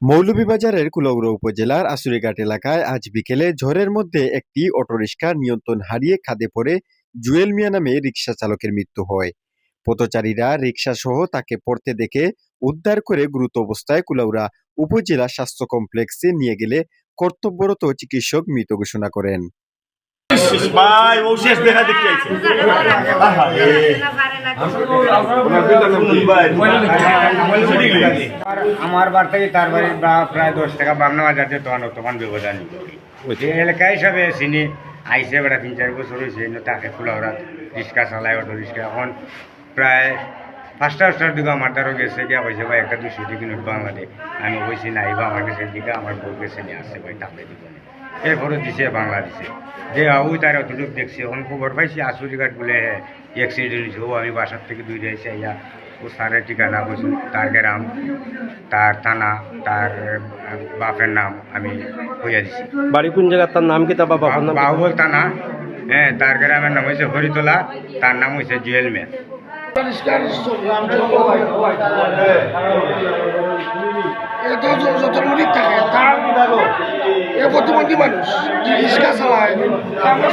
মৌলভীবাজারের কুলাউড়া উপজেলার আসুরিঘাট এলাকায় আজ বিকেলে ঝড়ের মধ্যে একটি অটোরিকশা নিয়ন্ত্রণ হারিয়ে খাদে পড়ে জুয়েল মিয়া নামে রিকশা চালকের মৃত্যু হয়। পথচারীরা রিকশা সহ তাকে পড়তে দেখে উদ্ধার করে গুরুতর অবস্থায় কুলাউড়া উপজেলা স্বাস্থ্য কমপ্লেক্সে নিয়ে গেলে কর্তব্যরত চিকিৎসক মৃত ঘোষণা করেন। আমার বার থেকে তার বাড়ি প্রায় 10 টাকা বামনা বাজার যে তখন ব্যবধান যে এলাকা হিসাবে চিনি আইসে বেড়া 3-4 বছর হয়েছে তাকে খোলা ওরা রিক্সা চালায়, অটো রিক্সা। এখন প্রায় 5টার দিকে আমার দ্বারা গেছে গিয়া কইছে ভাই একটা 200 টাকা নোট বাংলাদেশ। আমি কইছি নাই বা আমার কাছে দিকে আমার বউ গেছে নিয়ে আসছে ভাই টাকা দিব। এরপরে দিছে বাংলাদেশে যে ওই তার অতটুক দেখছি। এখন খবর পাইছি আসুরিঘাট বলে অ্যাক্সিডেন্ট হয়েছে। ও আমি বাসার থেকে দূরে এসে ইয়া ও স্যারের ঠিকানা বলছি, তার গ্রাম, তার থানা, তার বাপের নাম আমি হইয়া দিছি। বাড়ি কোন জায়গা, তার নাম কি? তার বাবার নাম বাহুবল থানা। হ্যাঁ, তার গ্রামের নাম হয়েছে হরিতলা, তার নাম হয়েছে জুয়েল মিয়া। প্রতিবন্ধী মানুষ রিক্সা চালায়, আমরা